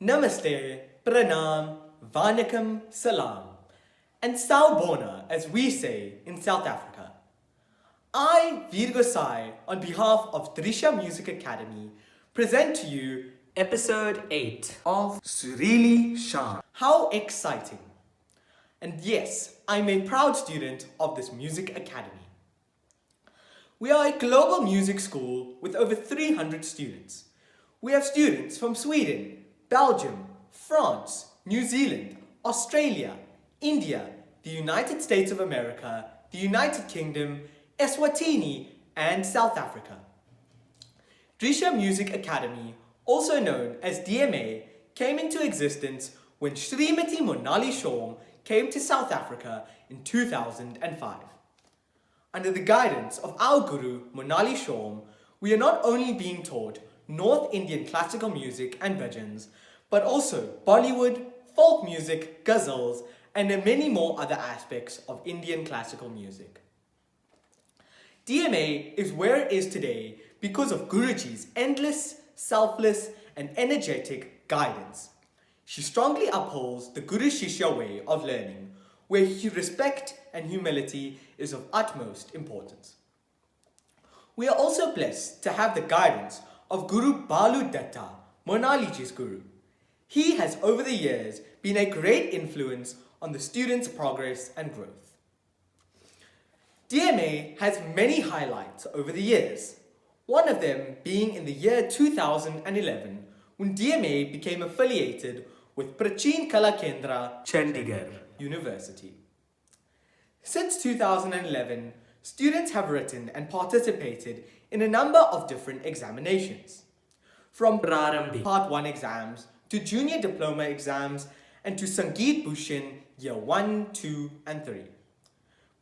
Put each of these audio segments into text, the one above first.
Namaste, Pranam, Vanakkam, Salam, and Sawubona as we say in South Africa. I, Veer Gosai, on behalf of Drisha Music Academy, present to you Episode 8 of Surili Sham. How Exciting! And yes, I'm a proud student of this music academy. We are a global music school with over 300 students. We have students from Sweden, Belgium, France, New Zealand, Australia, India, the United States of America, the United Kingdom, Eswatini, and South Africa. Drisha Music Academy, also known as DMA, came into existence when Srimati Monali Shom came to South Africa in 2005. Under the guidance of our guru Monali Shom, we are not only being taught North Indian classical music and bhajans, but also Bollywood, folk music, ghazals, and many more other aspects of Indian classical music. DMA is where it is today because of Guruji's endless, selfless, and energetic guidance. She strongly upholds the Guru Shishya way of learning, where respect and humility is of utmost importance. We are also blessed to have the guidance of Guru Balu Datta, Monaliji's guru. He has over the years been a great influence on the students' progress and growth. DMA has many highlights over the years, one of them being in the year 2011 when DMA became affiliated with Prachin Kala Kendra, Chandigarh University. Since 2011, students have written and participated in a number of different examinations, from Prarambi Part 1 exams to Junior Diploma exams and to Sangeet Bhushan Year 1, 2 and 3.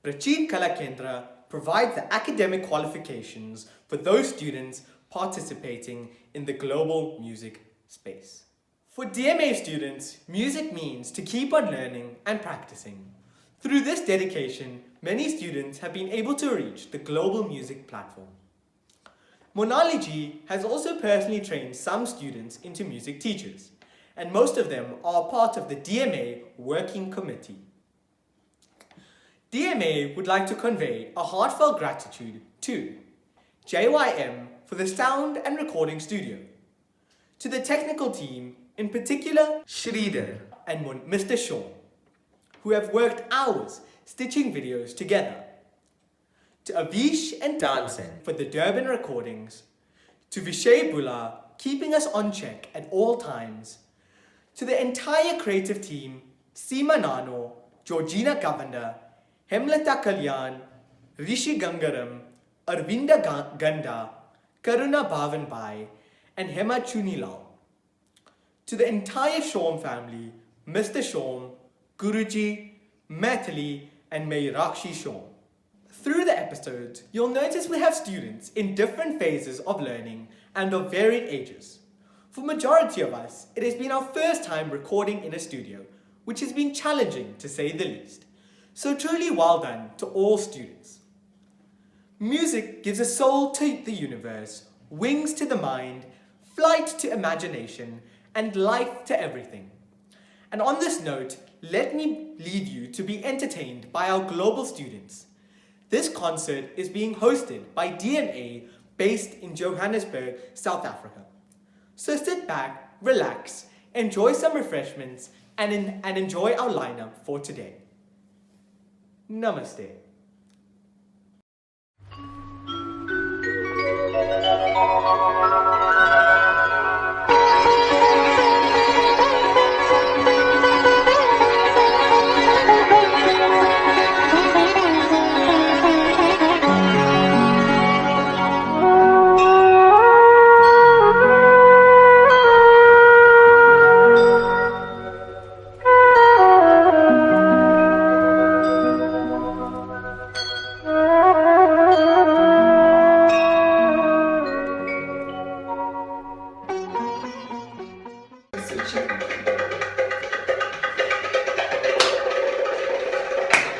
Prachin Kala Kendra provides the academic qualifications for those students participating in the global music space. For DMA students, music means to keep on learning and practicing. Through this dedication, many students have been able to reach the global music platform. Monaliji has also personally trained some students into music teachers, and most of them are part of the DMA Working Committee. DMA would like to convey a heartfelt gratitude to JYM for the sound and recording studio, to the technical team, in particular Shridhar and Mr. Shaw, who have worked hours stitching videos together, to Avish and Tansen for the Durban recordings, to Vishay Bula keeping us on check at all times, to the entire creative team, Seema Nano, Georgina Govender, Hemlata Kalyan, Rishi Gangaram, Arvinda Ganda, Karuna Bhavanbai, and Hema Chunilal. To the entire Shom family, Mr. Shom, Guruji, Maithili, and Meirakshi Shom. Through the episodes, you'll notice we have students in different phases of learning and of varied ages. For majority of us, it has been our first time recording in a studio, which has been challenging to say the least. So truly well done to all students. Music gives a soul to the universe, wings to the mind, flight to imagination, and life to everything. And on this note, let me leave you to be entertained by our global students. This concert is being hosted by DMA based in Johannesburg, South Africa. So sit back, relax, enjoy some refreshments, and enjoy our lineup for today. Namaste.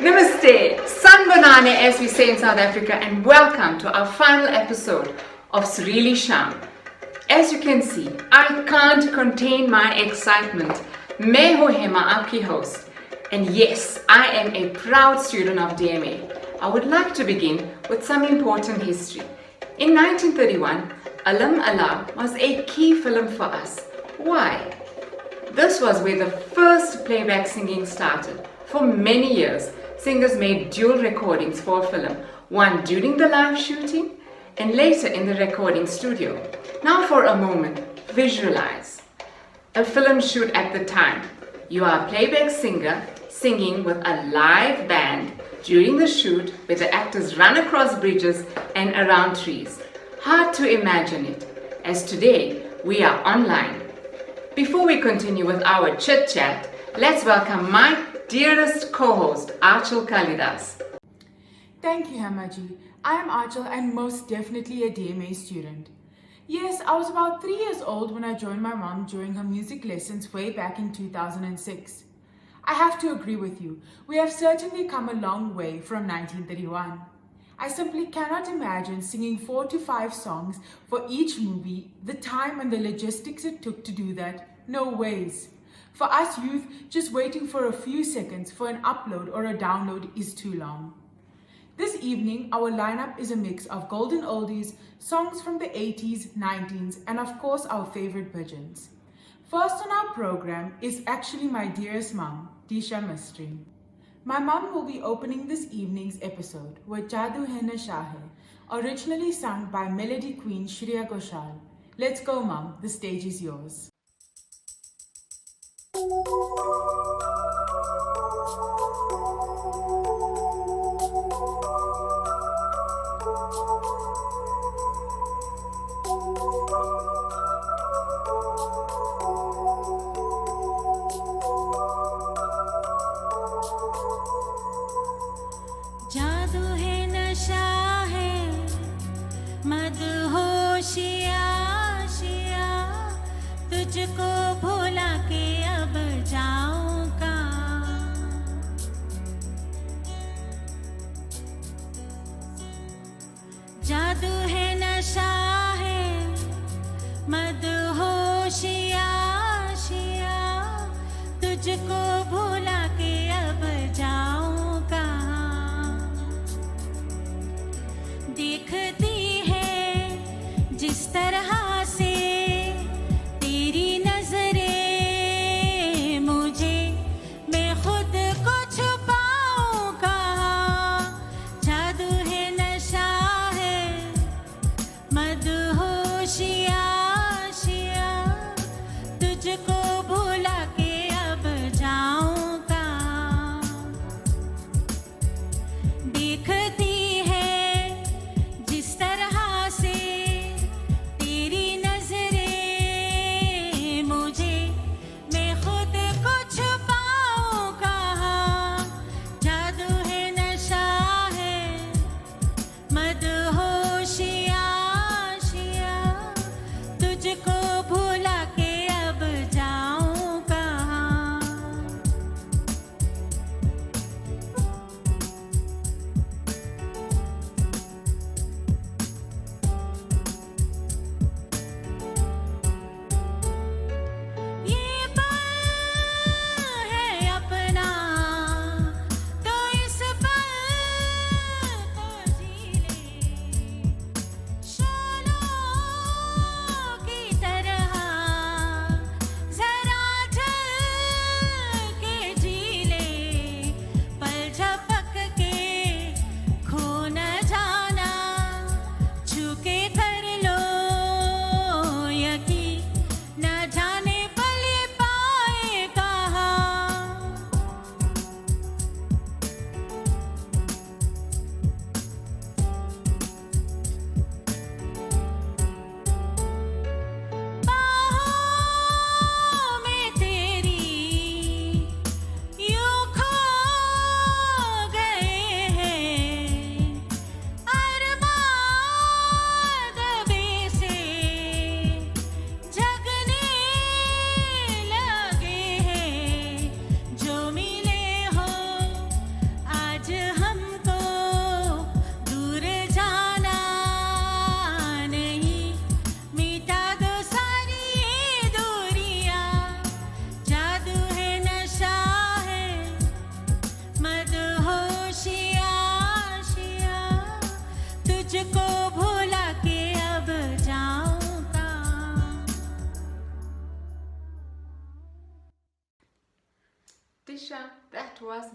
Namaste, Sanbanane as we say in South Africa, and welcome to our final episode of Surili Sham. As you can see, I can't contain my excitement. मैं हूँ हेमा, आपकी host. And yes, I am a proud student of DMA. I would like to begin with some important history. In 1931, Alam Allah was a key film for us. Why? This was where the first playback singing started. For many years, singers made dual recordings for a film, one during the live shooting and later in the recording studio. Now for a moment, visualize a film shoot at the time. You are a playback singer singing with a live band during the shoot where the actors run across bridges and around trees. Hard to imagine it, as today we are online. Before we continue with our chit-chat, let's welcome my dearest co-host, Achal Kalidas. Thank you, Hemaji. I am Achal and most definitely a DMA student. Yes, I was about 3 years old when I joined my mom during her music lessons way back in 2006. I have to agree with you. We have certainly come a long way from 1931. I simply cannot imagine singing 4 to 5 songs for each movie, the time and the logistics it took to do that. No ways. For us youth, just waiting for a few seconds for an upload or a download is too long. This evening, our lineup is a mix of golden oldies, songs from the 80s, 90s, and of course our favorite bhajans. First on our program is actually my dearest mom, Disha Mistry. My mom will be opening this evening's episode with Jadoo Hai Nasha Hai, originally sung by melody queen Shreya Ghoshal. Let's go, Mom. The stage is yours. जादू है नशा है मदहोशिया शिया तुझको भुला के अब जाऊं कहाँ जादू है नशा है मदहोशिया शिया तुझको भुला के अब जाऊं कहाँ देखती है जिस तरह से तेरी नजरें मुझे मैं खुद को छुपाऊं कहाँ जादू है नशा है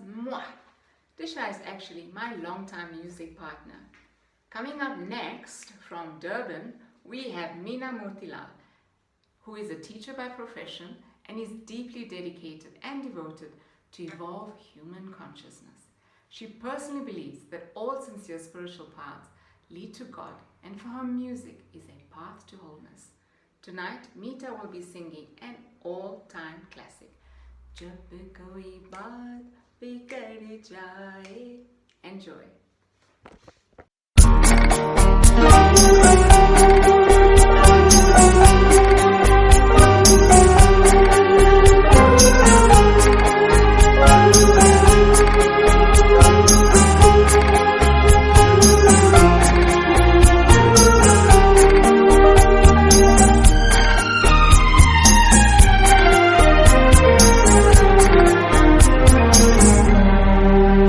mwah. Disha is actually my longtime music partner. Coming up next from Durban, we have Meena Motilal, who is a teacher by profession and is deeply dedicated and devoted to evolve human consciousness. She personally believes that all sincere spiritual paths lead to God, and for her, music is a path to wholeness. Tonight, Meeta will be singing an all-time classic, Jab Koi Baat Bigad Jaye. Enjoy.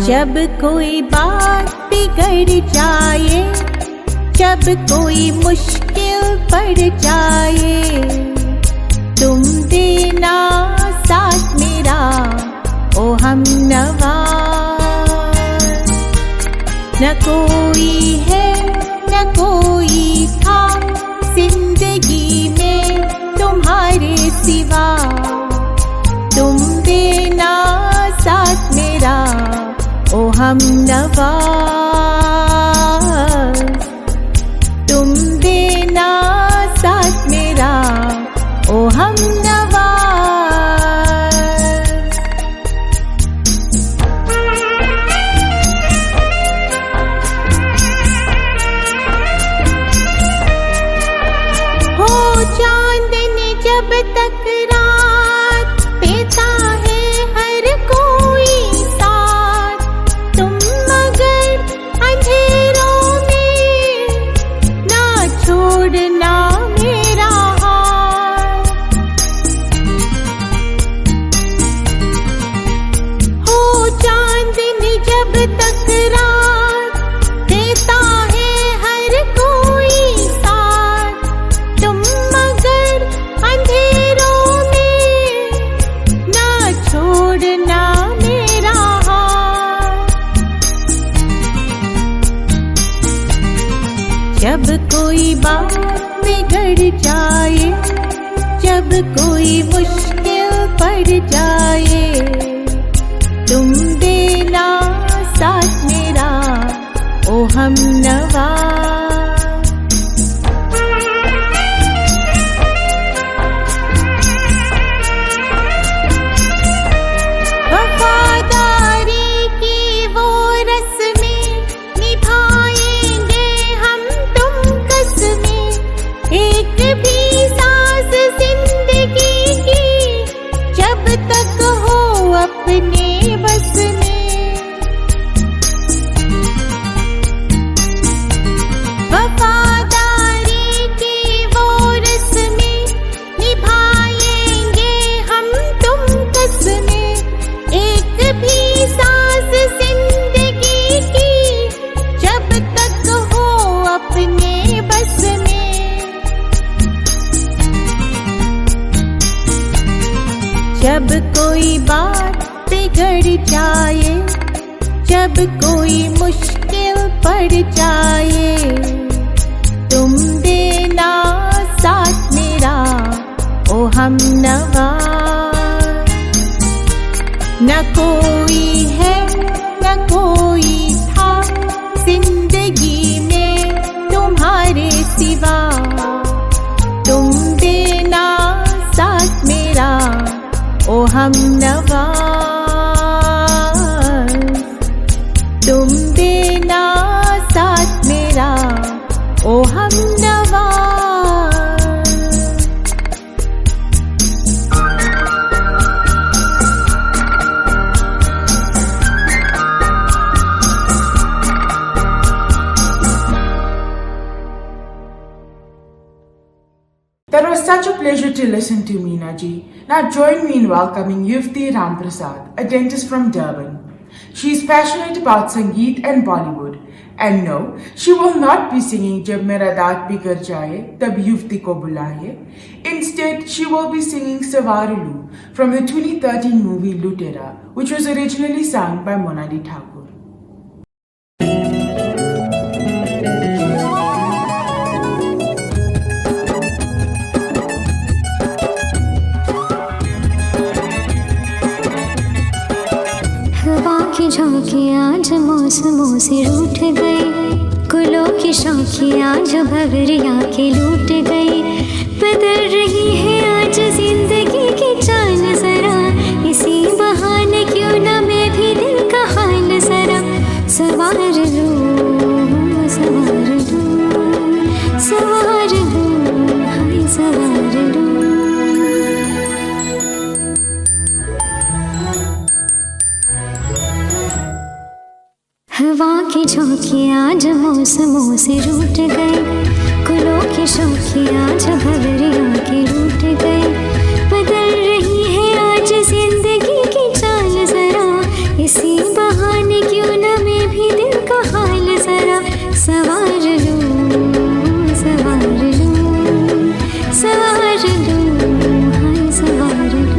जब कोई बात बिगड़ जाए, जब कोई मुश्किल पड़ जाए, तुम देना साथ मेरा ओ हमनवा। न कोई है न कोई था जिंदगी में तुम्हारे सिवा, तुम देना साथ मेरा ओ हमनवा। तुम देना साथ मेरा ओ हमनवा। हो चांदनी जब तक रात देता है हर कोई साथ, तुम मगर अंधेरों में ना छोड़ना मेरा हाथ। हो चांदनी जब तक रात देता है हर कोई साथ, तुम मगर अंधेरों में ना छोड़ना मेरा हाथ। जब कोई बात बिगड़ जाए, जब कोई मुश्किल पड़ जाए, तुम देना साथ मेरा ओ हमनवा। वफादारी की वो रस्में निभाएंगे हम तुम कसमें, एक भी सांस जिंदगी की जब तक हो अपने बस में। वफादारी की वो रस्में निभाएंगे हम तुम कसमें, एक भी सांस जिंदगी की जब तक हो अपने बस में। जब कोई बात बिगड़ जाए, जब कोई मुश्किल पड़ जाए, तुम देना साथ मेरा ओ हमनवा। न कोई है न कोई था जिंदगी में तुम्हारे सिवा, तुम देना साथ मेरा ओ हमनवा। तुम देना साथ मेरा ओ हमनवा। That was such a pleasure to listen to, Meena ji. Now join me in welcoming Yuvti Ramprasad, a dentist from Durban. She is passionate about Sangeet and Bollywood And no, she will not be singing Jab Mera Daat Bigar Jaye, Tab Yufti Ko Bulaye. Instead, she will be singing Savarulu from the 2013 movie Lutera, which was originally sung by Monali Thakur. हवा की झोंकियाँ जो मौसमों से रूठ गई, गुलों की शौकियाँ जो भंवरिया के लूट गई। बदल रही है आज जिंदगी की चाल जरा, इसी बहाने क्यों ना मैं भी दिल का हाल जरा सवार लूं, सवार लूं, सवार लूं, हाय सवार लूं। हवा की झोंकियाँ जो मौसमों से रूठ गई, गुलों की शौकियाँ जो भंवरिया के लूट गई। बदल रही है आज जिंदगी की चाल जरा, इसी बहाने क्यों ना मैं भी दिल का हाल जरा सवार लूं, सवार लूं, सवार लूं, हाय सवार लूं।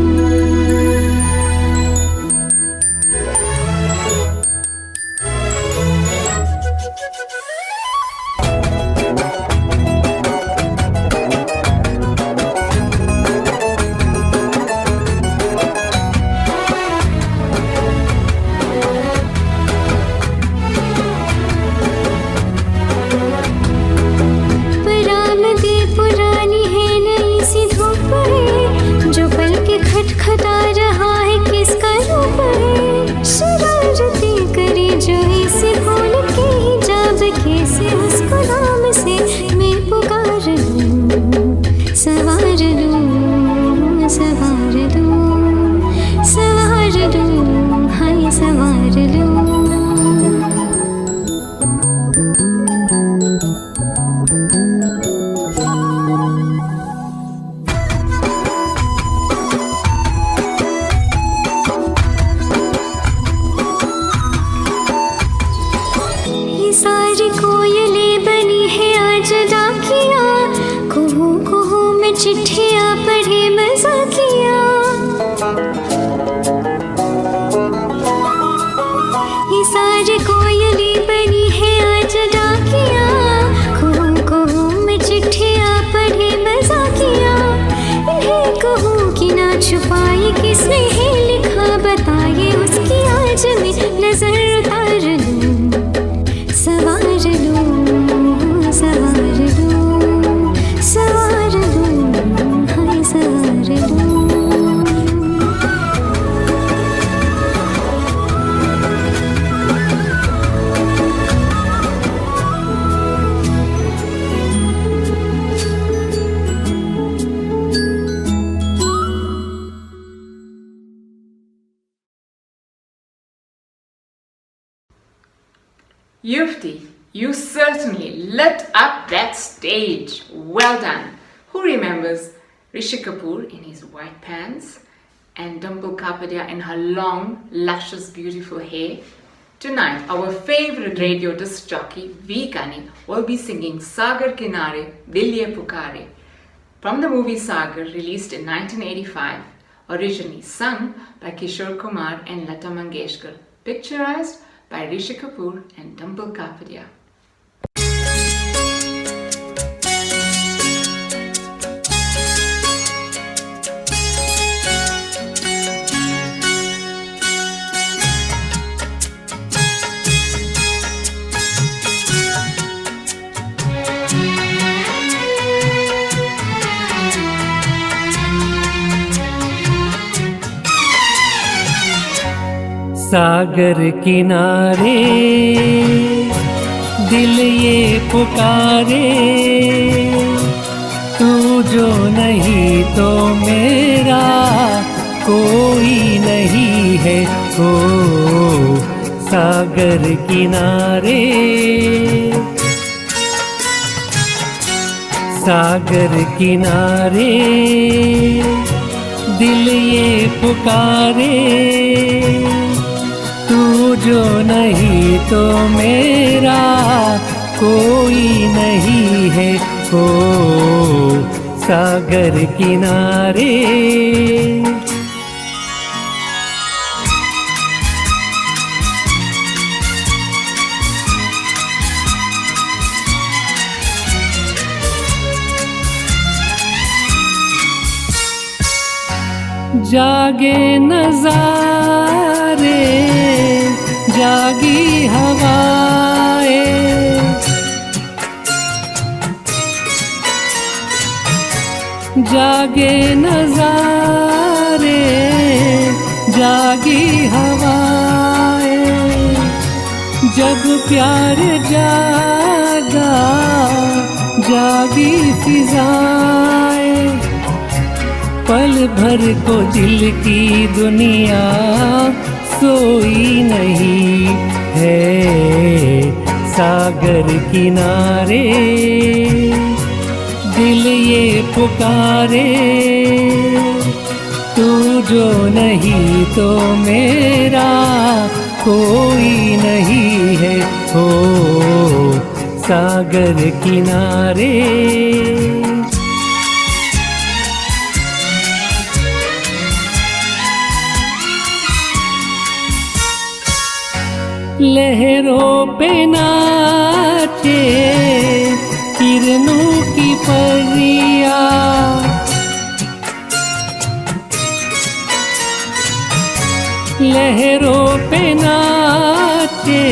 पुरानी है नई सी धूप है, जो पल के खटखटा रहा है किसका रूप है। शरारती करे जो इसे भूल के ही जब कैसे उसको नाम से मैं पुकार लूं, सवार लूं, सवार लूं, सवार लूं, हाय सवार लूं। सारी कोयलें बनी है आज डाकिया, कुहू कुहू में चिट्ठियाँ पढ़े मजा किया। ये सारी कोयलें बनी है आज डाकिया, कुहू कुहू में चिट्ठियाँ पढ़े मजा किया। इन्हें कहूँ कि ना छुपाए किसने है लिखा, बताए उसकी आज मैं नजर उतार लूं, सवार लूं, सवार लूं, सवार लूं, हाय सवार लूं। Yufti, you certainly lit up that stage. Well done. Who remembers Rishi Kapoor in his white pants and Dimple Kapadia in her long, luscious, beautiful hair? Tonight, our favorite radio disc jockey V Kani will be singing Sagar Kinare Dil Ye Pukare from the movie Sagar, released in 1985, originally sung by Kishore Kumar and Lata Mangeshkar, picturized by Rishi Kapoor and Dimple Kapadia. सागर किनारे दिल ये पुकारे, तू जो नहीं तो मेरा कोई नहीं है। ओ सागर किनारे, सागर किनारे दिल ये पुकारे, तू जो नहीं तो मेरा कोई नहीं है। ओ सागर किनारे जागे नजारे जागी हवाएं, जागे नजारे जागी हवाएं, जब प्यार जागा जागी फिजाएं, पल भर को दिल की दुनिया सोई नहीं है। सागर किनारे दिल ये पुकारे, तू जो नहीं तो मेरा कोई नहीं है। हो सागर किनारे लहरों पे नाचे किरणों की परिया, लहरों पे नाचे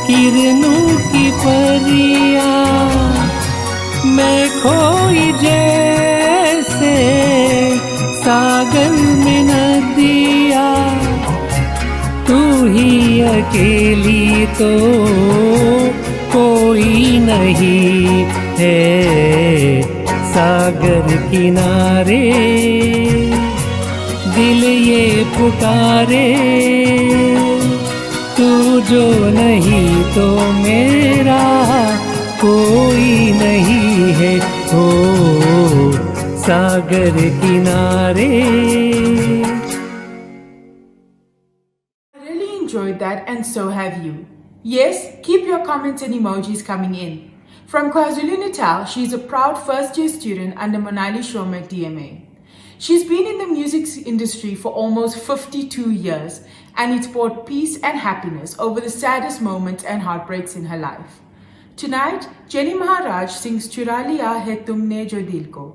किरणों की परिया, मैं खोई जैसे सागर में नदिया, तू ही अकेली तो कोई नहीं है। सागर किनारे दिल ये पुकारे, तू जो नहीं तो मेरा कोई नहीं है। हो सागर किनारे enjoyed that, and so have you. Yes, keep your comments and emojis coming in. From KwaZulu-Natal, she's a proud first-year student under Monali Shoma at DMA. She's been in the music industry for almost 52 years, and it's brought peace and happiness over the saddest moments and heartbreaks in her life. Tonight, Jenny Maharaj sings Chura Liya Hai Tumne Jo Dil Ko,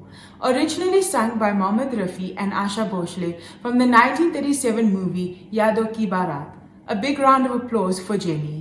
originally sung by Mohammad Rafi and Asha Bhosle from the 1937 movie Yadon Ki Barat. A big round of applause for Jenny.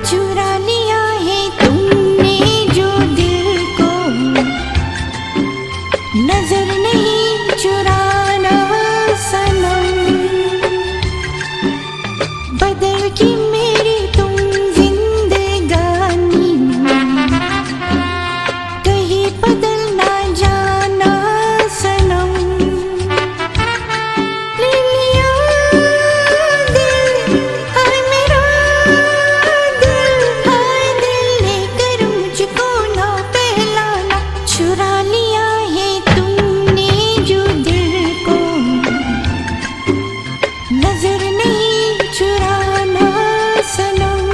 चुरा लिया है तुमने जो दिल को, नजर नहीं चुराना सनम, बदल की मेरी तुम जिंदगानी, कहीं बदल ना जाना सनम। ले लिया दिल हाय मेरा दिल, हाय दिल लेकर मुझको ना पहलाना, चुरा लिया है तुमने जो दिल को, नजर नहीं चुराना सनम।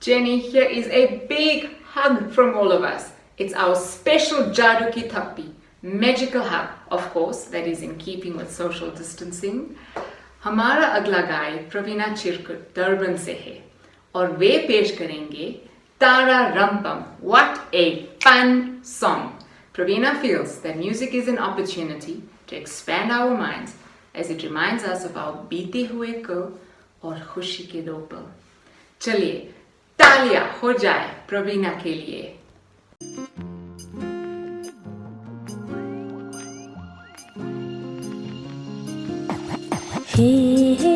Jenny, here is a big hug from all of us. It's our special Jadu Ki Thappi, magical hug, of course, that is in keeping with social distancing. हमारा अगला गाय प्रवीणा चिरकुट डरबन से है और वे पेश करेंगे तारा रंपम. What a fun song! Pravina feels that music is an opportunity to expand our minds as it reminds us of our बीते हुए कल और खुशी के दो पल. चलिए तालियां हो जाए प्रवीणा के लिए. हे हे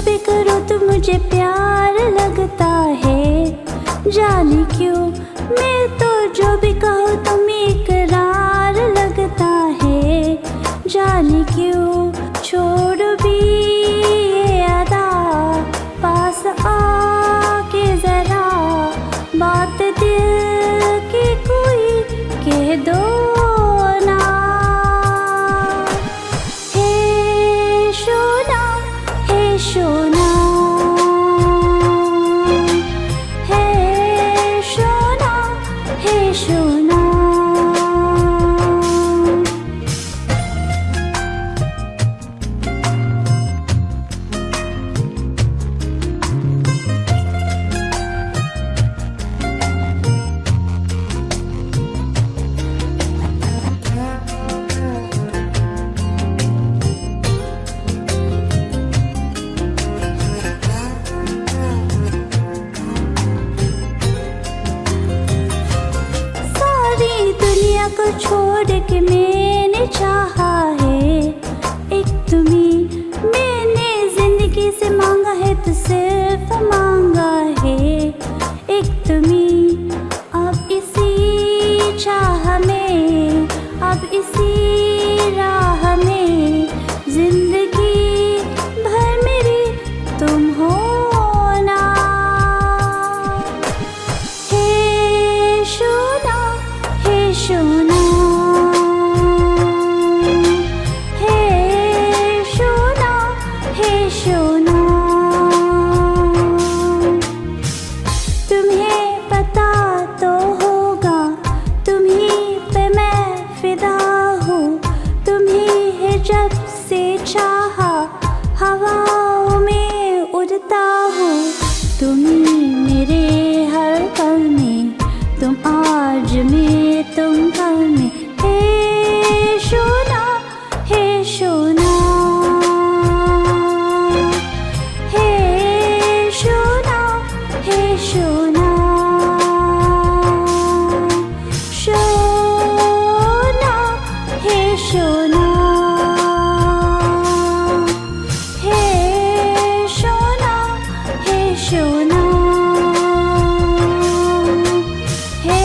भी करो तो मुझे प्यार लगता है, जाने क्यों मैं तो जो भी कहूँ तुम इकरार लगता है, जाने क्यों छोड़ भी ये अदा, पास आके जरा बात दिल की कोई कह दो ना. सोना है को छोड़ के मैंने चाहा है एक तुम्हें, मैंने जिंदगी से मांगा है तो सिर्फ मांगा है एक तुम्हें। अब इसी चाह में, अब इसी राह में जिंदगी भर मेरी तुम हो ना। हे सोना, हे सोना, हे सोना, हे सोना, तुम्हें पता तो होगा तुम्हीं पे मैं फिदा हूँ, तुम्हीं है जब से चाहा हवाओं में उड़ता हूँ। तुम्हीं मेरे हर पल में, तुम आज में तुम कल में। हे सोना, हे सोना, हे सोना, हे सोना, सोना, हे सोना, हे सोना, हे सोना, हे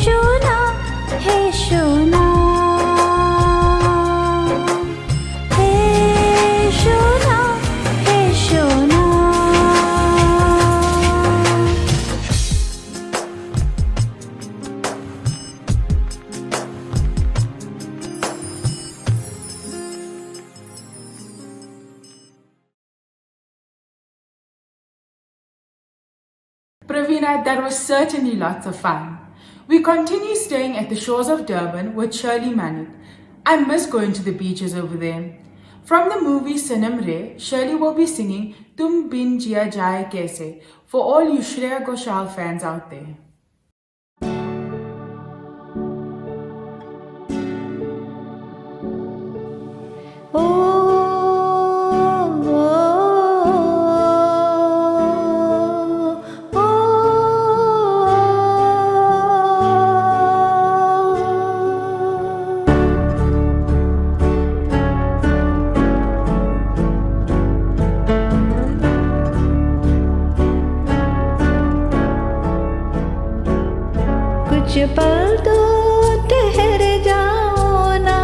सोना, हे सोना, हे सोना, हे सोना। Pravina, that was certainly lots of fun. We continue staying at the shores of Durban with Shirley Manik. I miss going to the beaches over there. From the movie Sanam Re, Shirley will be singing Tum Bin Jia Jaye Kaise for all you Shreya Ghoshal fans out there. कुछ पल तो ठहर जाओ ना,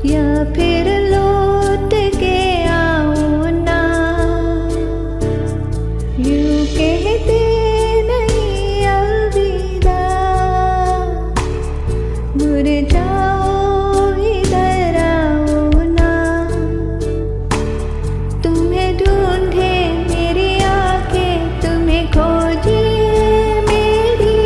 या फिर लौट के आओ ना। यूं कहते नहीं अलविदा, मुड़ जाओ इधर आओ ना। तुम्हें ढूंढे मेरी आंखें, तुम्हें खोजे मेरी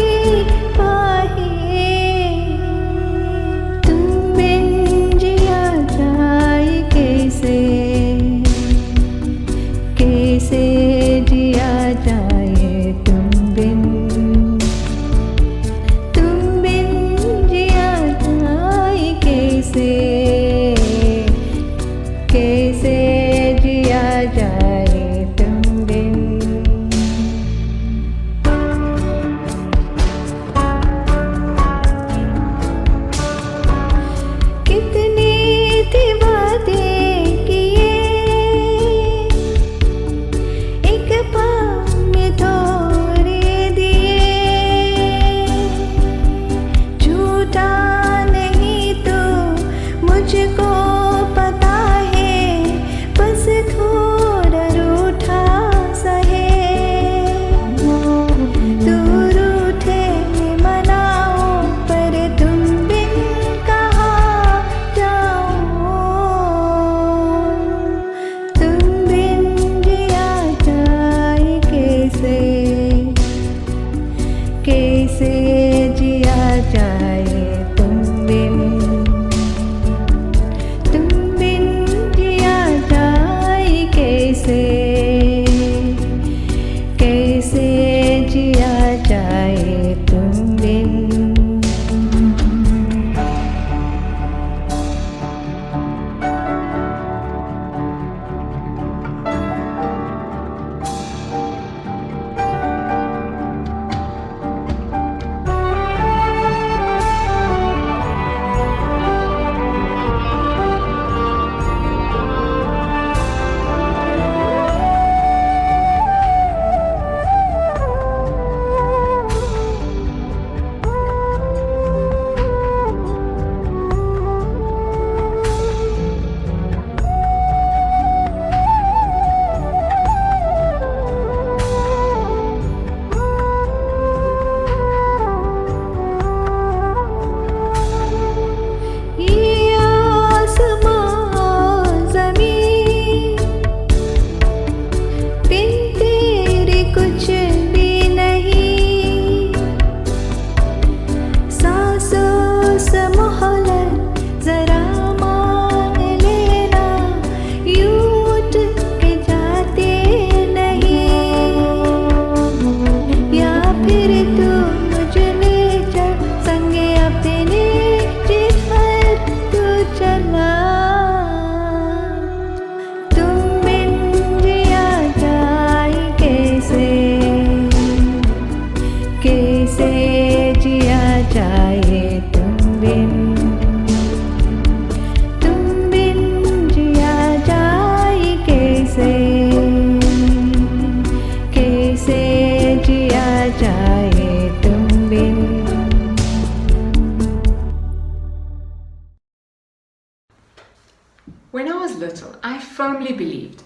probably believed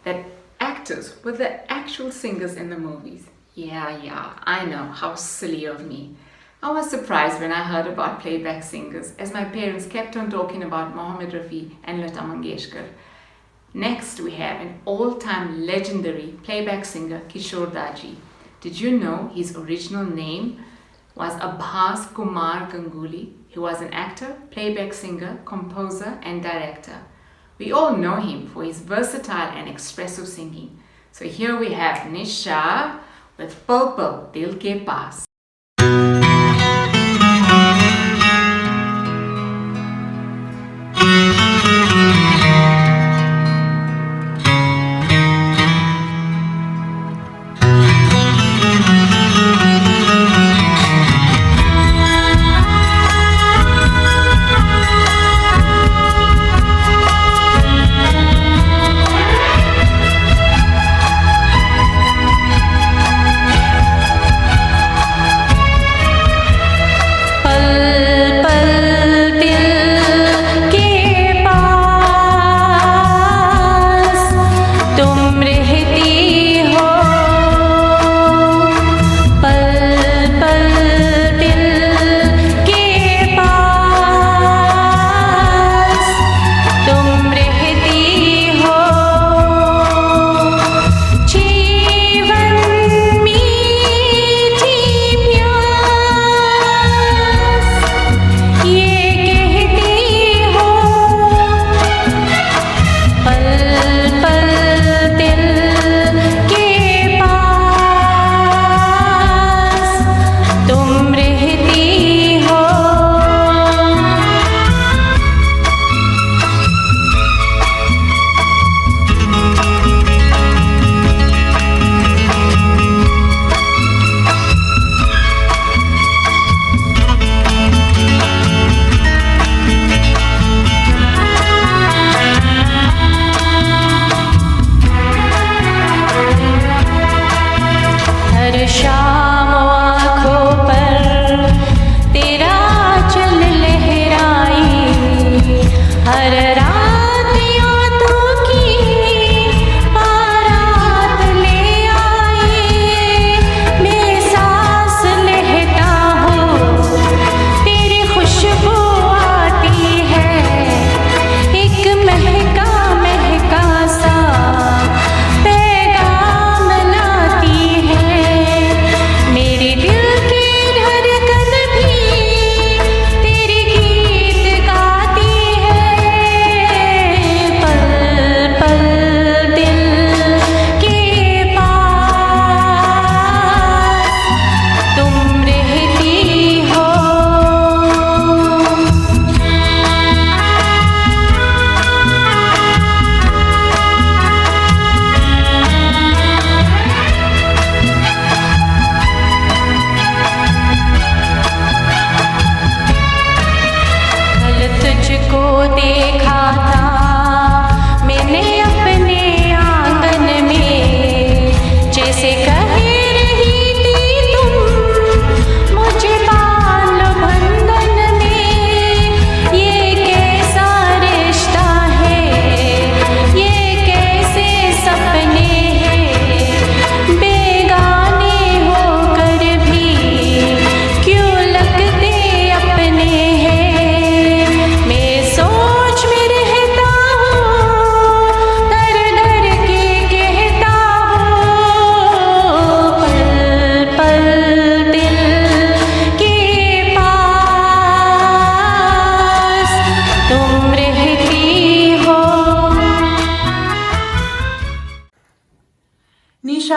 that actors were the actual singers in the movies. Yeah, I know, how silly of me. I was surprised when I heard about playback singers, as my parents kept on talking about Mohammed Rafi and Lata Mangeshkar. Next, we have an all-time legendary playback singer, Kishore Daji. Did you know his original name was Abhas Kumar Ganguly? He was an actor, playback singer, composer, and director. We all know him for his versatile and expressive singing. So here we have Nisha with Pul Pul Dil Ke Paas.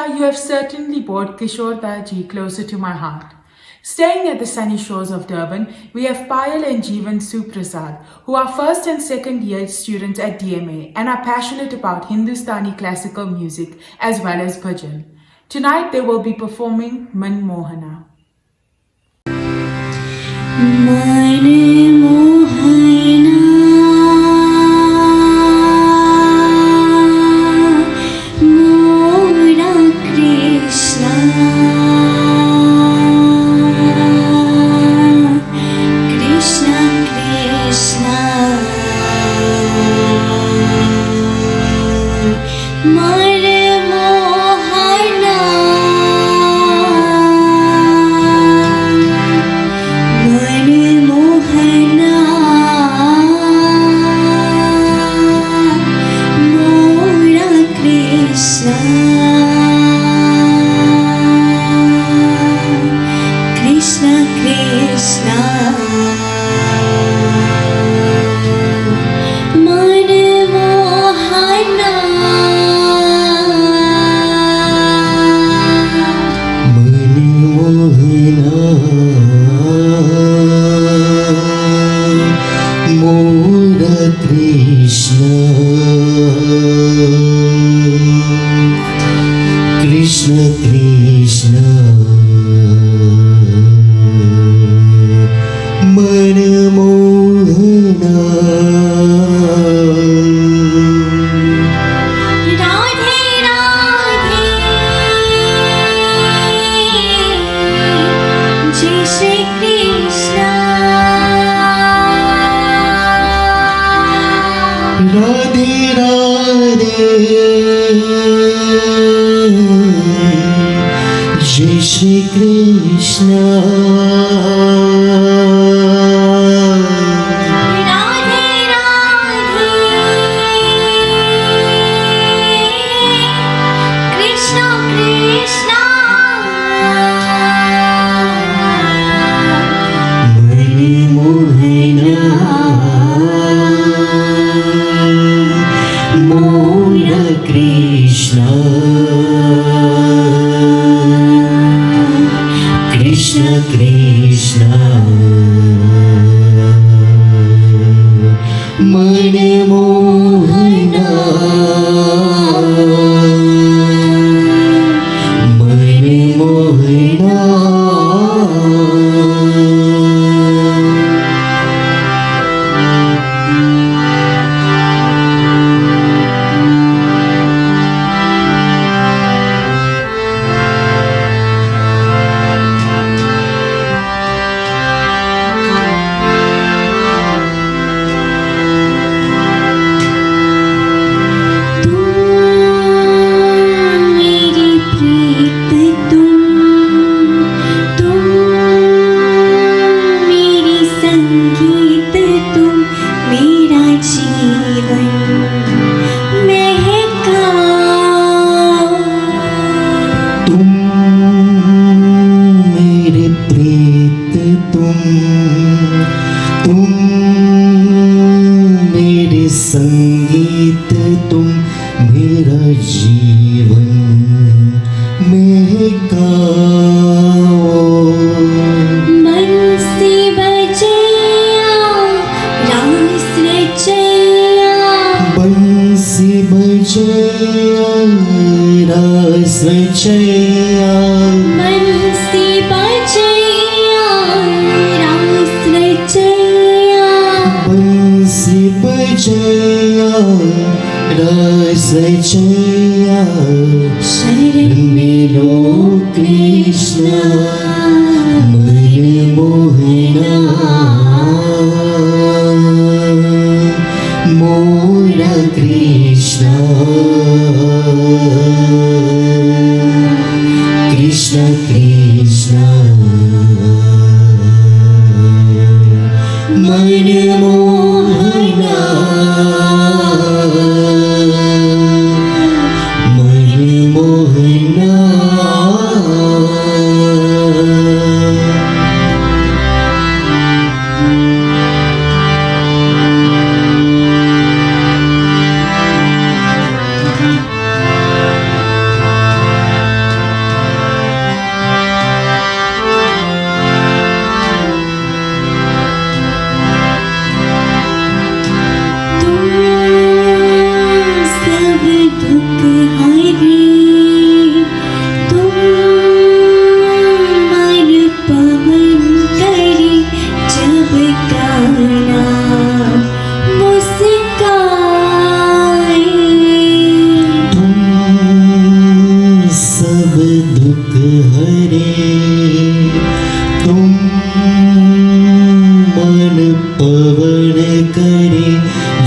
You have certainly brought Kishore Daji closer to my heart. Staying at the sunny shores of Durban, we have Payal and Jeevan Suprasad, who are first and second year students at DMA and are passionate about Hindustani classical music as well as bhajan. Tonight they will be performing Manmohana. Krishna, Krishna, Shri Krishna. Radhe Radhe Krishna Krishna Mani Mohana Mona Krishna. Krishna Krishna Mani Mohana Mani Mohana. मेरी प्रीत तुम मेरी संगीत तुम मेरा जीवन महका तुम मेरे प्रीत तुम मेरे संगीत तुम मेरा जीवन महकाओ. बंसी बजैया रास रचैया बंसी बजैया रास रचैया. बंसी बजैया रास रचैया बंसी बजैया रास रचैया. शरण में लो कृष्ण मन मोहना मोरा Krishna. Krishna Krishna Mani Mohana Mani Mohana.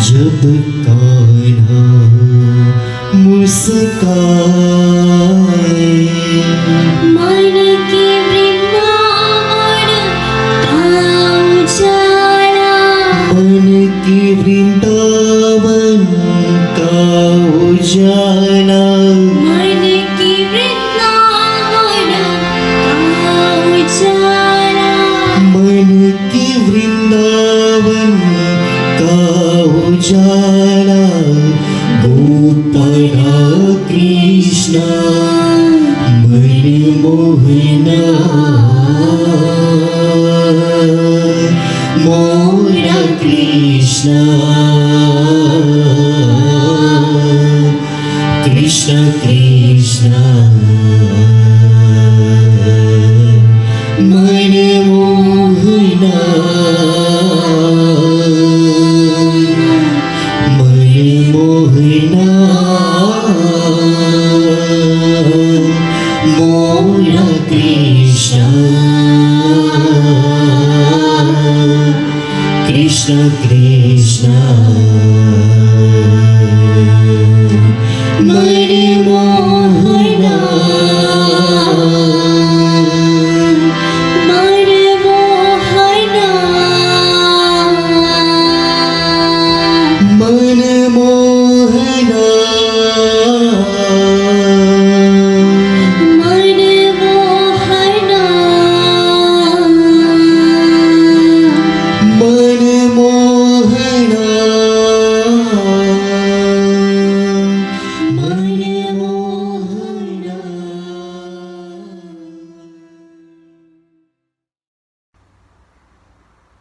जब कान्हा मुस्काए मन के वृंदावन का उजाला मन की वृंदावन का उजाला मन की वृंदावन का उजाला मन की वृंदावन का उजाला गोपाला कृष्ण मन मोहना मोरा कृष्ण कृष्ण कृष्ण मन मोहना मन मोहना मोरा कृष्ण कृष्ण कृष्ण मन Mohana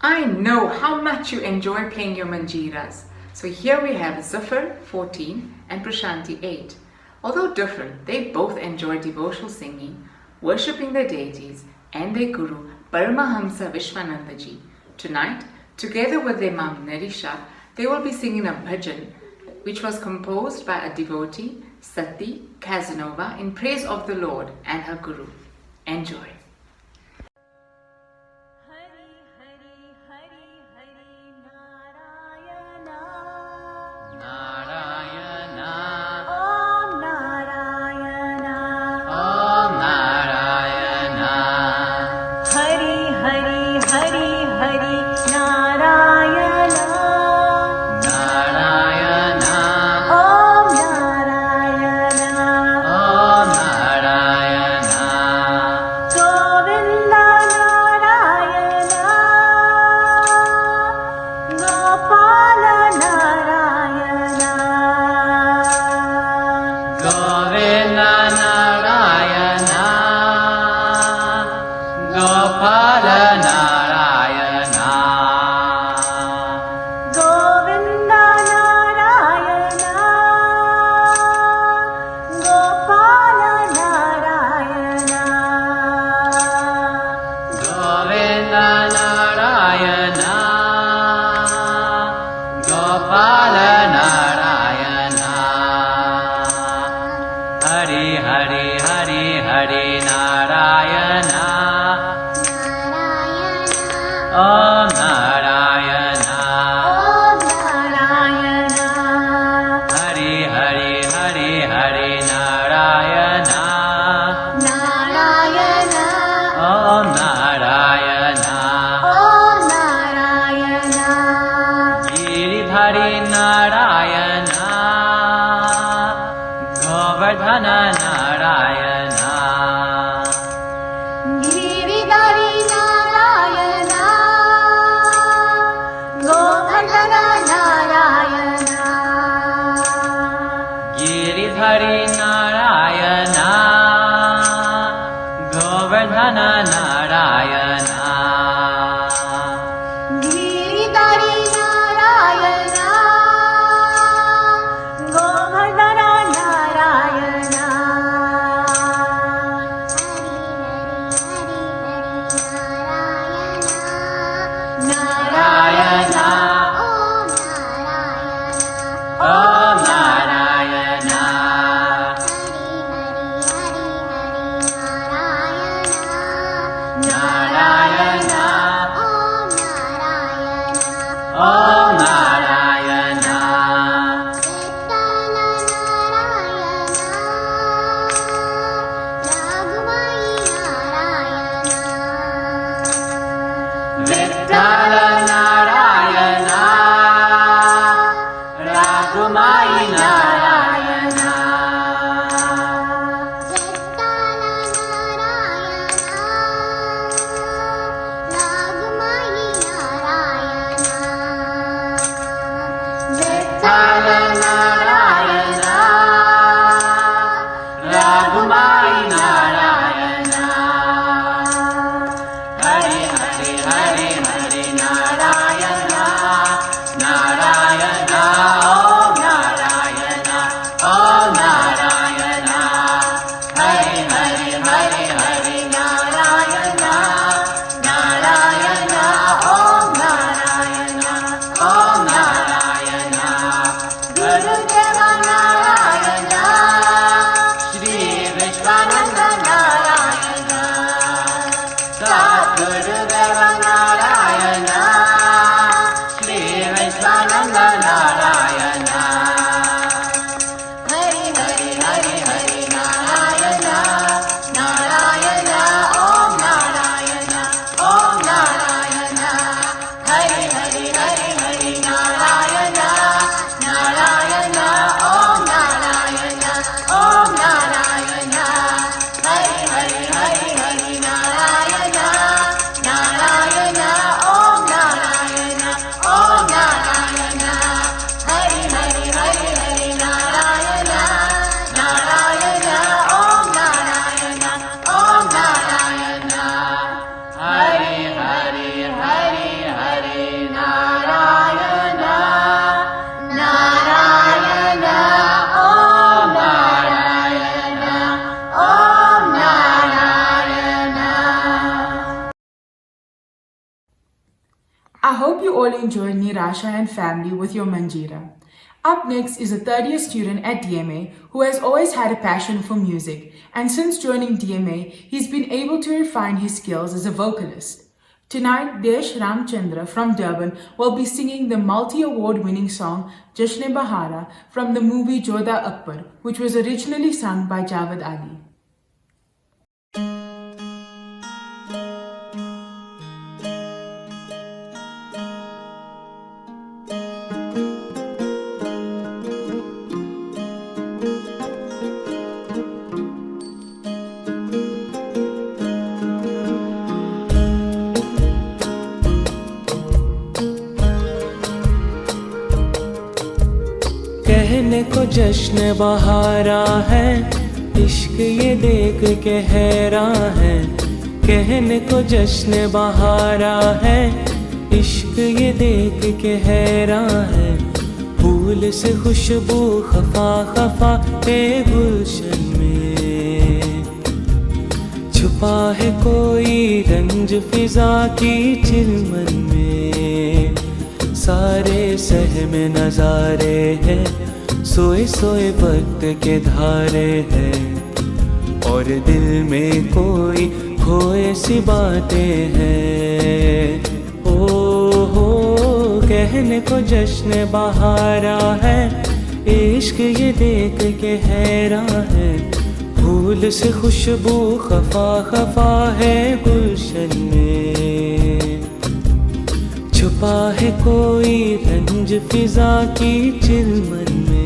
I know how much you enjoy playing your manjiras. So here we have Zafar, 14, and Prashanti, 8. Although different, they both enjoy devotional singing, worshipping their deities and their guru, Paramahamsa Vishwanandaji. Tonight, together with their mom Narisha, they will be singing a bhajan which was composed by a devotee, Sati Casanova, in praise of the Lord and her guru. Enjoy. Vishwa all enjoyed Nirasha and family with your Manjira. Up next is a third-year student at DMA who has always had a passion for music, and since joining DMA, he's been able to refine his skills as a vocalist. Tonight, Desh Ramchandra from Durban will be singing the multi-award winning song Jashn-e-Bahara from the movie Jodha Akbar, which was originally sung by Javed Ali. कहने को जश्न बहारा है, इश्क ये देख के हैरान है। कहने को जश्न बहारा है, इश्क ये देख के हैरान है। फूल से खुशबू खफा खफा है गुलशन में, छुपा है कोई रंज फिजा की चिलमन में। सारे सहमे नजारे हैं, सोए सोए वक्त के धारे हैं, और दिल में कोई खोए सी बातें हैं। ओ हो कहने को जश्न बहारा है, इश्क ये देख के हैरान है। फूल से खुशबू खफा खफा है गुलशन में, छुपा है कोई रंज फिजा की चिलमन में।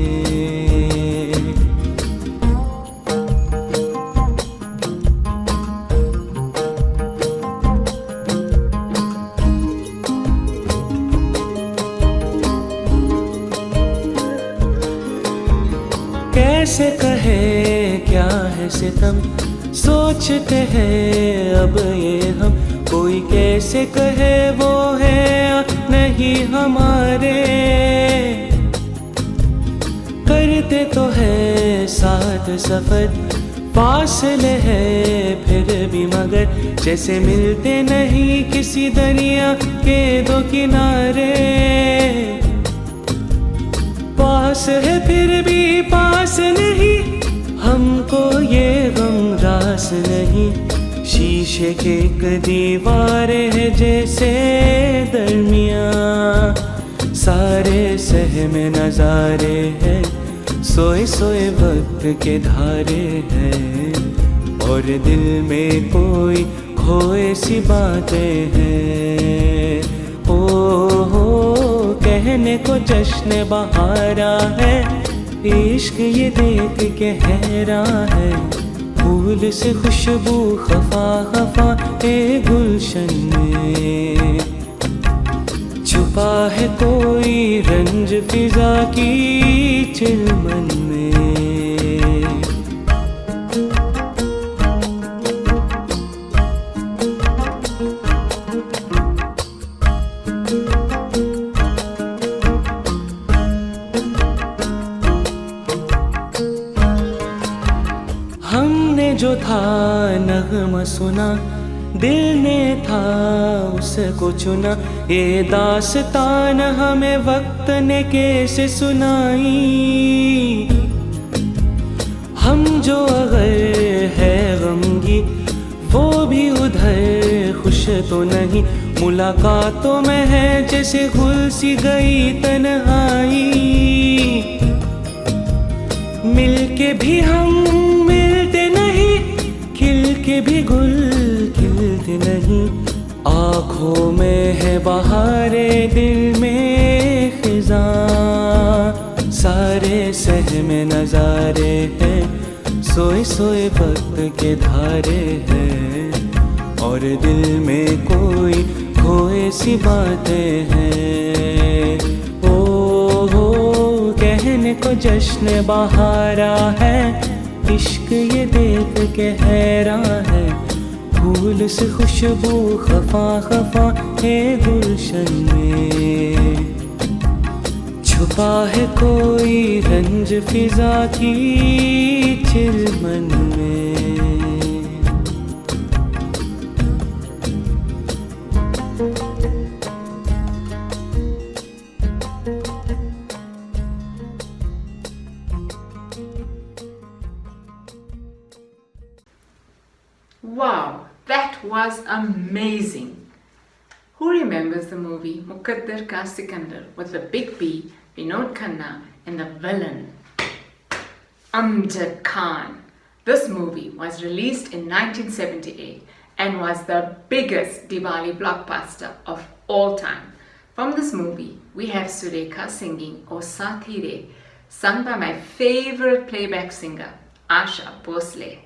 कैसे कहे क्या है सितम, सोचते हैं अब ये हम। कोई कैसे कहे वो है नहीं हमारे, करते तो है साथ सफर, फासले है फिर भी मगर जैसे मिलते नहीं किसी दरिया के दो किनारे। पास है फिर भी पास नहीं, हमको ये गम रास नहीं। शीशे के एक दीवारें है जैसे दरमियाँ, सारे सहमे नजारे हैं, सोए सोए वक्त के धारे हैं, और दिल में कोई खोए सी बातें हैं। ओ हो कहने को जश्न बहारा है, इश्क ये देख के हैरान है। फूल से खुशबू खफा खफा है गुलशन में, छुपा है कोई रंज फिजा की चिलमन में। हमने जो था नगमा सुना, दिल ने था उसको चुना। ये दास्तान हमें वक्त ने कैसे सुनाई, हम जो अगर है गमगी वो भी उधर खुश तो नहीं। मुलाकातों में है जैसे घुल सी गई तन्हाई, मिलके भी हम मिलते नहीं, खिल के भी गुल खिलते नहीं। आँखों में है बहारे, दिल में खिज़ां, सारे सहमे नजारे हैं, सोए सोए वक्त के धारे हैं, और दिल में कोई खोए सी बातें हैं। ओ हो कहने को जश्न बहारा है, इश्क ये देख के हैरान है। फूल से खुशबू खफा खफा है गुलशन में, छुपा है कोई रंज फिजा की चिलमन में। Wow, that was amazing. Who remembers the movie Muqaddar Ka Sikandar with the big B, Vinod Khanna, and the villain Amjad Khan? This movie was released in 1978 and was the biggest Diwali blockbuster of all time. From this movie, we have Surekha singing O Saathi Re, sung by my favorite playback singer, Asha Bhosle.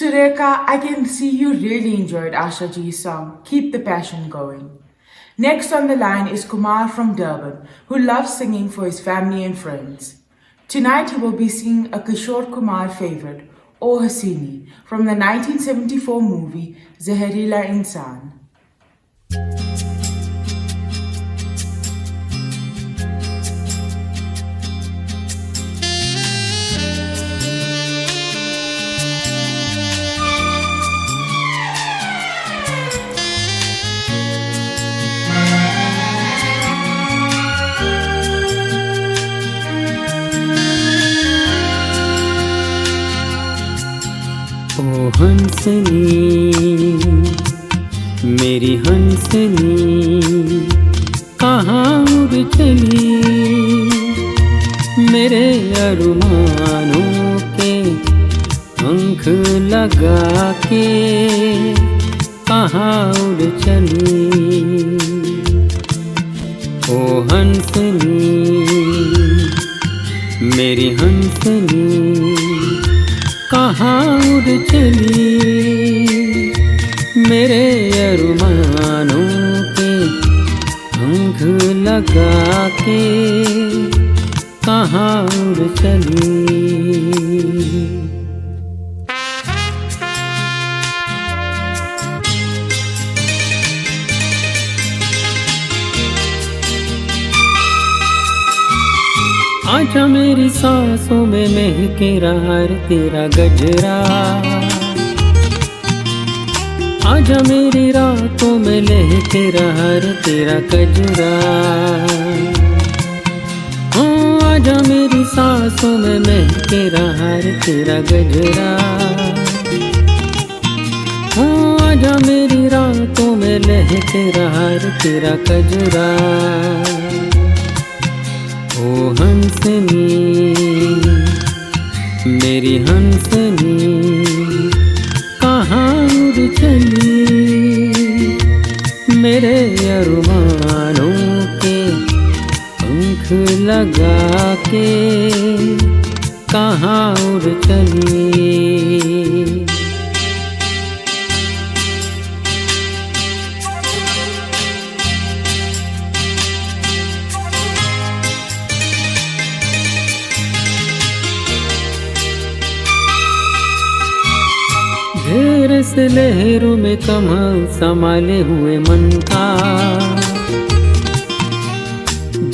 Surekha, I can see you really enjoyed Asha Ji's song, Keep the Passion Going. Next on the line is Kumar from Durban, who loves singing for his family and friends. Tonight he will be singing a Kishore Kumar favorite, O Hasini, from the 1974 movie Zaharila Insan. ओ हंसनी मेरी हंसनी कहाँ उड़ चली, मेरे अरमानों के पंख लगा के कहाँ उड़ चली। ओ हंसनी मेरी हंसनी कहाँ उड़ चली, मेरे अरमानों के पंख लगा के कहाँ उड़ चली। आजा मेरी सांसों में महके रहा तेरा गजरा, आजा मेरी रातों में लहके रहा तेरा गजरा। आजा मेरी सांसों में महके रहा तेरा गजरा, आजा मेरी रातों में लहके रहा तेरा गजरा। ओ हंसनी मेरी हंसनी कहाँ उड़ चली, मेरे अरमानों के पंख लगा के कहाँ उड़ चली। घेर से लहरों में कमल संभाले हुए मन का,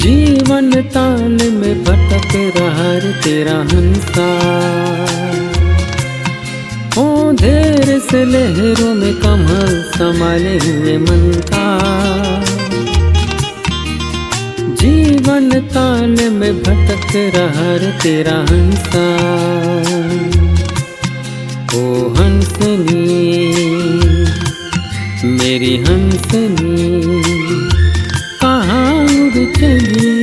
जीवन ताल में भटक रहा तेरा हंसा। ओ घेर से लहरों में कमल संभाले हुए मन का, जीवन ताल में भटक रहा तेरा हंसा। ओ हंसनी मेरी हंसनी कहाँ उड़ चली,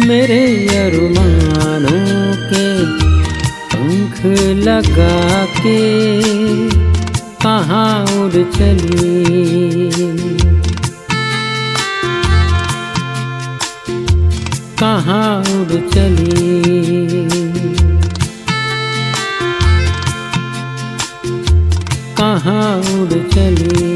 मेरे अरमानों के पंख लगा के कहाँ उड़ चली। कहाँ उड़ चली, कहाँ उड़ चली।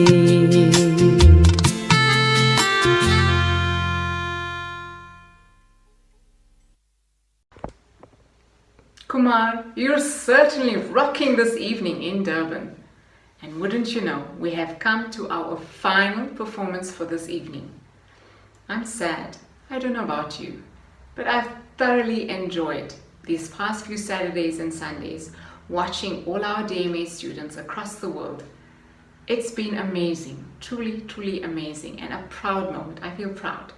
Kumar, you're certainly rocking this evening in Durban. And wouldn't you know, we have come to our final performance for this evening. I'm sad, I don't know about you, but I've thoroughly enjoyed these past few Saturdays and Sundays watching all our DMA students across the world. It's been amazing, truly, truly amazing, and a proud moment. I feel proud.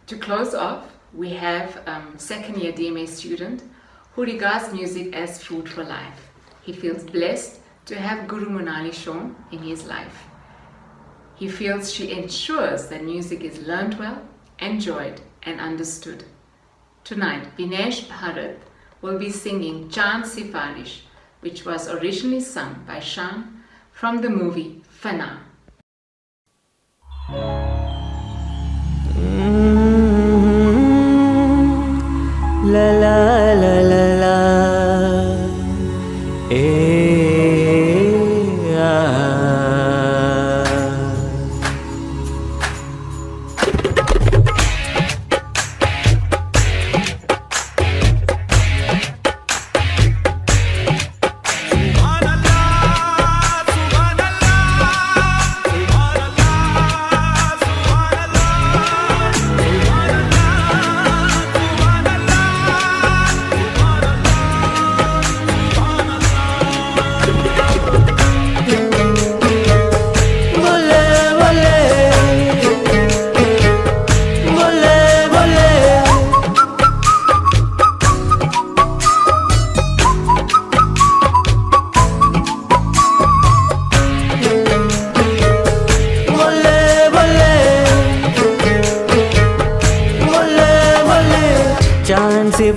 To close off, we have second year DMA student who regards music as food for life. He feels blessed to have Guru Monali Shom in his life. He feels she ensures that music is learned well, enjoyed, and understood. Tonight, Vinesh Bharat will be singing Chand Sifarish, which was originally sung by Shan from the movie Fana. La la la la la,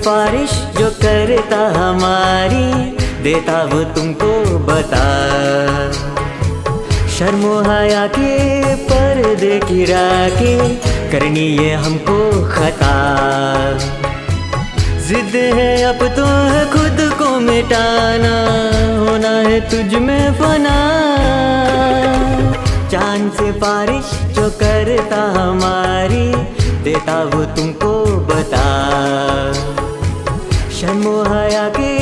सिफारिश जो करता हमारी, देता वो तुमको बता। शर्मो हया के पर्दे गिरा के करनी ये हमको खता। जिद है अब तो है खुद को मिटाना, होना है तुझ में फना। चांद सिफारिश जो करता हमारी, देता वो तुमको बता। शर्मो हया के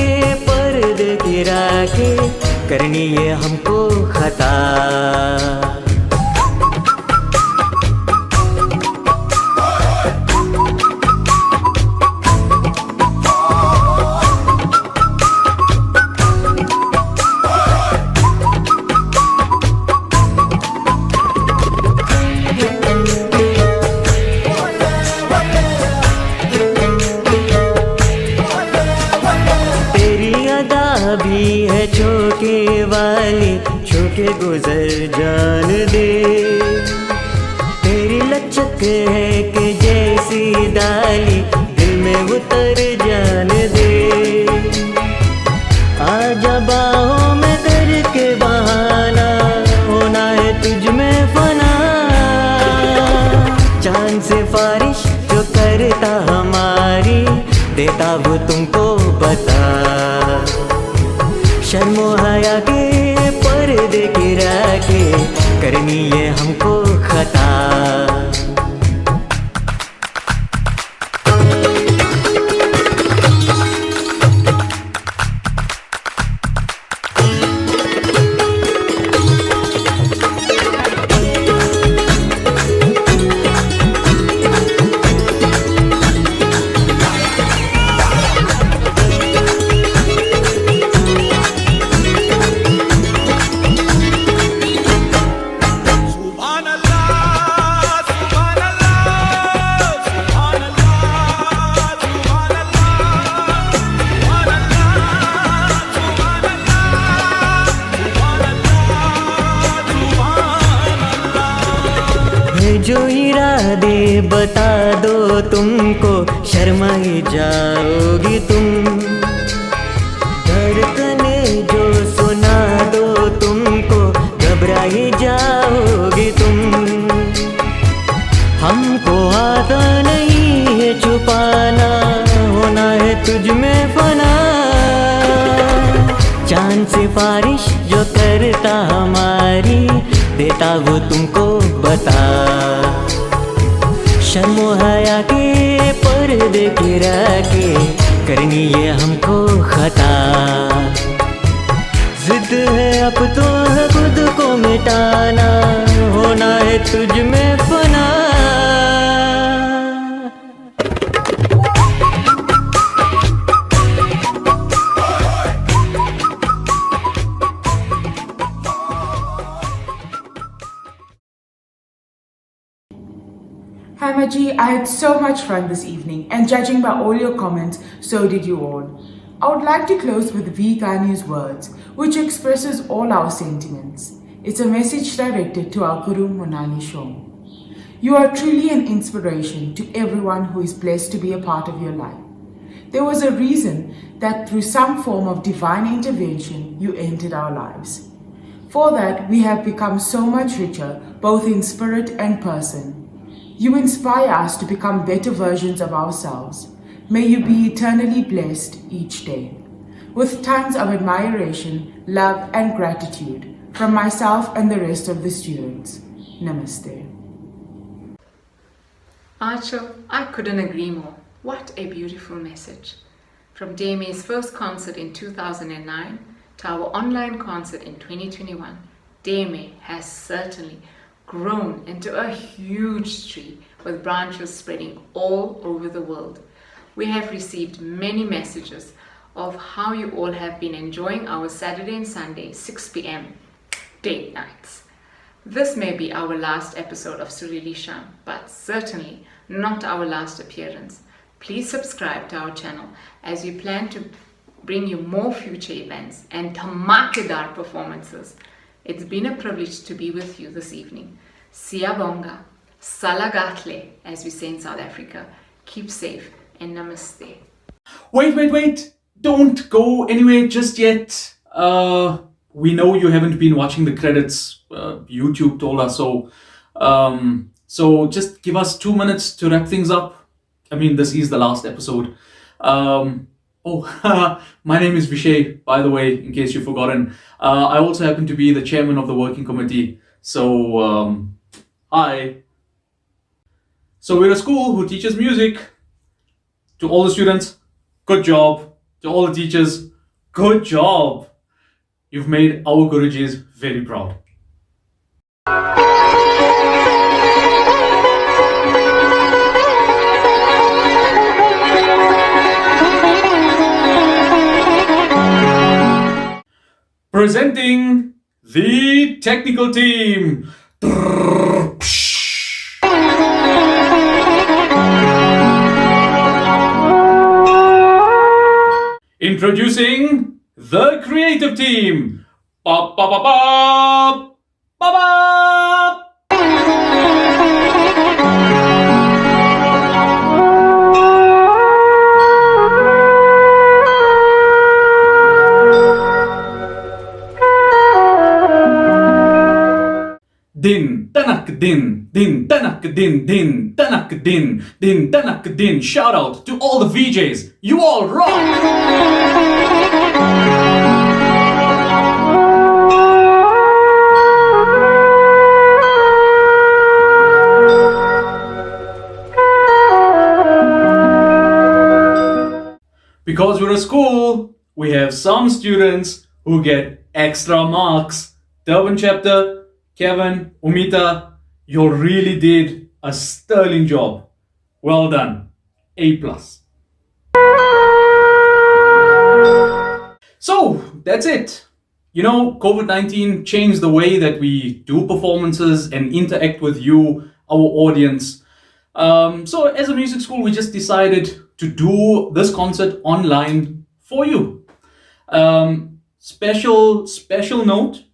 पर्दे गिरा के करनी ये हमको खता। भी है छोके वाली, छोके गुजर जान दे। तेरी लचक है कि जैसी डाली, दिल में उतर जान दे। आजा बाहों में करके बहाना, होना है तुझ में फना। चांद सिफारिश जो करता हमारी, देता वो तुमको बता। शर्मो हया के पर्दे गिरा के करनी ये हमको खता। जो इरादे बता दो तुमको, शर्माई जाओगी तुम। धड़कने जो सुना दो तुमको, घबराई जाओगी तुम। हमको आता नहीं है छुपाना, होना है तुझ में फना। चांद सिफारिश जो करता हमारी, देता वो तुमको बता। शर्मो हया के पर्दे गिरा के करनी ये हमको खता। जिद है अब तो है खुद को मिटाना, होना है तुझ में फना। Hamaji, I had so much fun this evening, and judging by all your comments, so did you all. I would like to close with V. Gani's words, which expresses all our sentiments. It's a message directed to our Guru Monali Shom. You are truly an inspiration to everyone who is blessed to be a part of your life. There was a reason that through some form of divine intervention, you entered our lives. For that, we have become so much richer, both in spirit and person. You inspire us to become better versions of ourselves. May you be eternally blessed each day. With tons of admiration, love and gratitude from myself and the rest of the students. Namaste. Archel, I couldn't agree more. What a beautiful message. From DMA's first concert in 2009 to our online concert in 2021, DMA has certainly grown into a huge tree with branches spreading all over the world. We have received many messages of how you all have been enjoying our Saturday and Sunday 6 p.m. date nights. This may be our last episode of Surili Sham, but certainly not our last appearance. Please subscribe to our channel as we plan to bring you more future events and dhamakedar performances. It's been a privilege to be with you this evening. Siyabonga, Salagatle, as we say in South Africa. Keep safe and namaste. Wait. Don't go anywhere just yet. We know you haven't been watching the credits. YouTube told us so. So just give us 2 minutes to wrap things up. I mean, this is the last episode. My name is Vishay, by the way, in case you've forgotten. I also happen to be the chairman of the working committee. So, hi. So we're a school who teaches music. To all the students, good job. To all the teachers, good job. You've made our Gurujis very proud. Presenting the technical team. Introducing the creative team. Ba ba ba ba ba ba. Din tanak din tanak din tanak din tanak din. Shout out to all the VJs. You all rock. Because we're a school, we have some students who get extra marks. Durban chapter, Kevin, Umita, you really did a sterling job. Well done. A+. So, that's it. You know, COVID-19 changed the way that we do performances and interact with you, our audience. So as a music school, we just decided to do this concert online for you. Special note,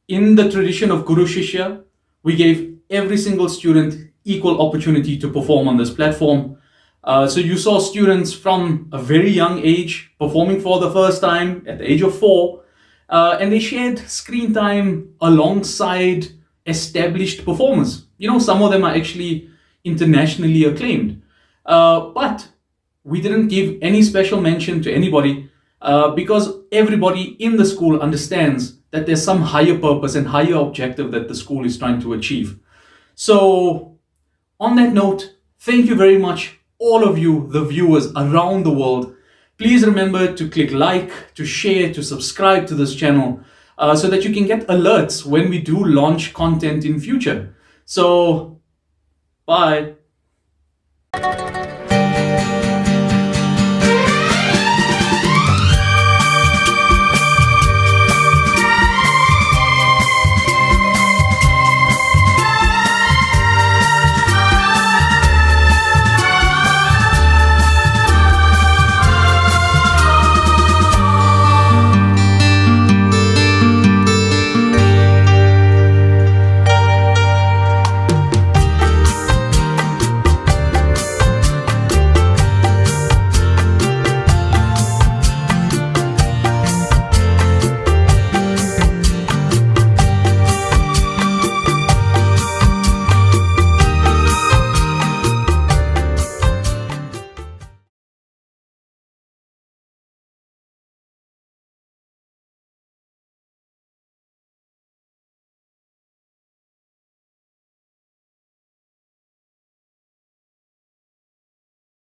in the tradition of Guru Shishya, we gave every single student equal opportunity to perform on this platform. So you saw students from a very young age performing for the first time at the age of 4, and they shared screen time alongside established performers. You know, some of them are actually internationally acclaimed. But we didn't give any special mention to anybody because everybody in the school understands that there's some higher purpose and higher objective that the school is trying to achieve. So on that note, thank you very much, all of you, the viewers around the world. Please remember to click like, to share, to subscribe to this channel so that you can get alerts when we do launch content in future. So, bye.